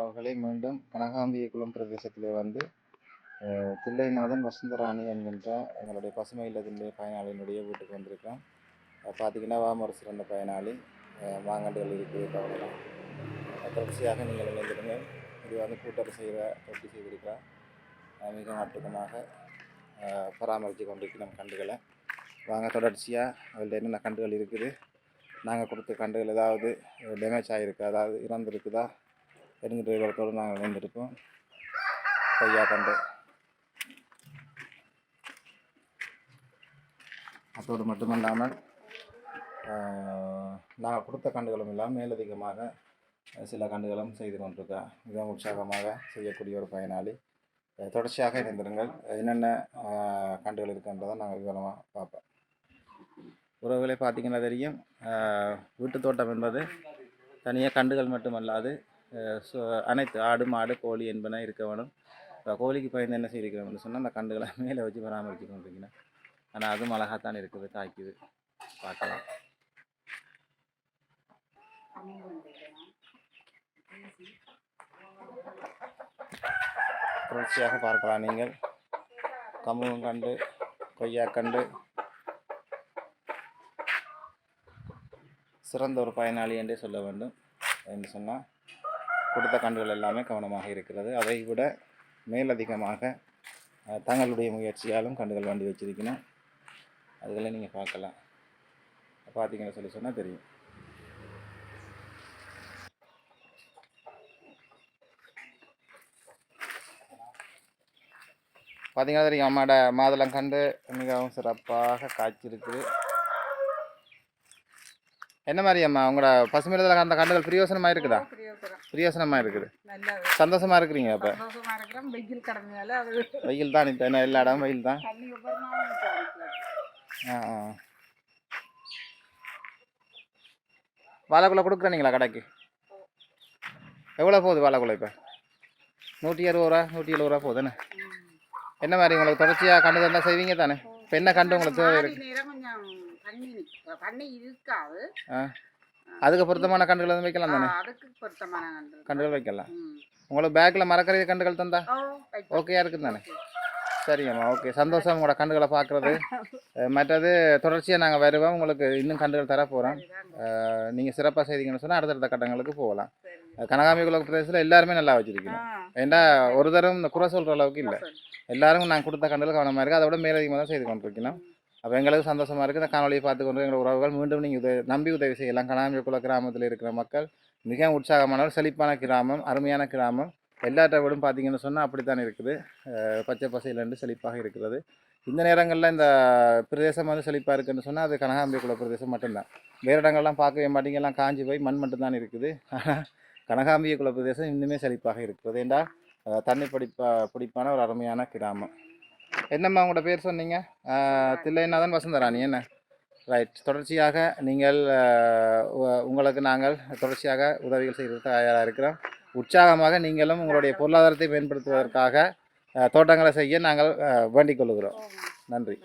அவர்களை மீண்டும் கனகாம்பியகுளம் பிரதேசத்திலே வந்து தில்லைநாதன் வசந்தராணி என்கின்ற எங்களுடைய பசுமை இல்லத்தினுடைய பயனாளியினுடைய வீட்டுக்கு வந்திருக்கோம். பார்த்தீங்கன்னா ஒரு சிறந்த பயனாளி. மாங்கண்டுகள் இருக்குது, கவலைலாம் தொடர்ச்சியாக நீங்கள் இணைந்திருங்க. இது வந்து கூட்டறி செய்கிற தொட்டி செய்திருக்கிறோம். மிகவும் அற்புதமாக பராமரித்து கொண்டிருக்கிறோம் கண்டுகளை. வாங்க தொடர்ச்சியாக அதில் என்னென்ன கண்டுகள் இருக்குது, நாங்கள் கொடுத்த கண்டுகள் ஏதாவது டேமேஜ் ஆகிருக்கு, அதாவது இறந்துருக்குதா என்கின்ற விவரத்தோடு நாங்கள் இணைந்திருக்கோம். கொய்யா கண்டு அதோடு மட்டுமல்லாமல் நாங்கள் கொடுத்த கண்டுகளும் இல்லாமல் மேலதிகமாக சில கண்டுகளும் செய்து கொண்டிருக்கா. மிகவும் உற்சாகமாக செய்யக்கூடிய ஒரு பயனாளி. தொடர்ச்சியாக இணைந்திருங்கள். என்னென்ன கண்டுகள் இருக்குன்றதை நாங்கள் விவரமாக பார்ப்போம். உறவுகளை பார்த்திங்கன்னா தெரியும், வீட்டு தோட்டம் என்பது தனியாக கண்டுகள் மட்டுமல்லாது அனைத்து ஆடு மாடு கோழி என்பன இருக்க வேணும். கோழிக்கு பயந்து என்ன செய்திருக்கிறோம்னு சொன்னால் அந்த கண்டுகளை மேலே வச்சு பராமரித்து கொண்டிருக்கிறேன். ஆனால் அதுவும் அழகாகத்தான் இருக்குது, காய்க்குது, பார்க்கலாம். தொடர்ச்சியாக பார்க்கலாம். நீங்கள் கம்பும் கண்டு, கொய்யா கண்டு, சிறந்த ஒரு பயனாளி என்றே சொல்ல வேண்டும். என்று சொன்னால் கொடுத்த கண்டுகள் எல்லாமே கவனமாக இருக்கிறது. அதை விட மேலதிகமாக தங்களுடைய முயற்சியாலும் கண்டுகள் வண்டி வச்சிருக்கணும். அதுகளை நீங்கள் பார்க்கலாம். பார்த்தீங்கன்னு சொன்னால் தெரியும். பார்த்தீங்கன்னா தெரியும், அம்மாட மாதுளம் கண்டு மிகவும் சிறப்பாக காய்ச்சிருக்குது. என்ன மாதிரி அம்மா உங்களோட பசுமையில் அந்த கண்டுகள் பிரியோசனமாக இருக்குதா? பிரியோசனமாக இருக்குது. சந்தோஷமாக இருக்கிறீங்க? அப்போ வெயில் தான், இப்போ என்ன எல்லா இடமும் வெயில் தான். வாழைக்குள்ள கொடுக்குறீங்களா கடைக்கு? எவ்வளோ போகுது வாழைக்குள்ள இப்போ? 160 ரூபா 170 ரூபா போகுதுண்ணே. என்ன மாதிரி உங்களுக்கு தொடர்ச்சியாக கண்டு தான் செய்வீங்க தானே? இப்போ என்ன கண்டு உங்களுக்கு தேவை இருக்கு? அதுக்கு பொருத்தமான கண்டுகள் வந்து வைக்கலாம் தானே? கண்டுகள் வைக்கலாம். உங்களுக்கு பேக்கில் மறக்கிற கண்டுகள் தந்தா ஓகேயா இருக்குது தானே? சரிங்கம்மா, ஓகே, சந்தோஷம் உங்களோட கண்டுகளை பார்க்குறது. மற்றது தொடர்ச்சியாக நாங்கள் வருவோம், உங்களுக்கு இன்னும் கண்டுகள் தர போகிறோம். நீங்கள் சிறப்பாக செய்தீங்கன்னு சொன்னால் அடுத்தடுத்த கட்டங்களுக்கு போகலாம். கனகாம்பிகுளம் பிரதேசத்தில் எல்லாருமே நல்லா வச்சுருக்கீங்க. ஏன்னா ஒரு தரம் இந்த குறை சொல்கிற அளவுக்கு இல்லை. எல்லாரும் நாங்கள் கொடுத்த கண்டுகள் கவனமாக இருக்குது. அதை விட மேலதிகமாக தான் செய்து கொண்டிருக்கணும். அப்போ எங்களுக்கு சந்தோஷமாக இருக்குது. இந்த காணொலியை பார்த்து கொண்டு எங்களோட உறவுகள் மீண்டும் நீங்கள் நம்பி உதவி செய்யலாம். கனகாம்பிகுளம் கிராமத்தில் இருக்கிற மக்கள் மிக உற்சாகமானவர், செழிப்பான கிராமம், அருமையான கிராமம். எல்லாற்றை விடும் பார்த்தீங்கன்னு சொன்னால் அப்படித்தான் இருக்குது. பச்சை பசையிலேருந்து செழிப்பாக இருக்கிறது. இந்த நேரங்களில் இந்த பிரதேசம் வந்து செழிப்பாக இருக்குதுன்னு சொன்னால் அது கனகாம்பிகுளம் பிரதேசம் மட்டும்தான். வேறு இடங்கள்லாம் பார்க்கவே மாட்டீங்க, எல்லாம் காஞ்சி போய் மண் மட்டும்தான் இருக்குது. ஆனால் கனகாம்பிகுளம் பிரதேசம் இன்னுமே செழிப்பாக இருக்கிறது. ஏண்டா தண்ணி பிடிப்பான ஒரு அருமையான கிராமம். என்னம்மா உங்களோட பேர் சொன்னீங்க? தில்லைநாதன் வசந்தராணி என்ன? ரைட். தொடர்ச்சியாக நீங்கள் உங்களுக்கு நாங்கள் தொடர்ச்சியாக உதவிகள் செய்கிறது தயாராக இருக்கிறோம். உற்சாகமாக நீங்களும் உங்களுடைய பொருளாதாரத்தை மேம்படுத்துவதற்காக தோட்டங்களை செய்ய நாங்கள் வேண்டிக் கொள்கிறோம். நன்றி.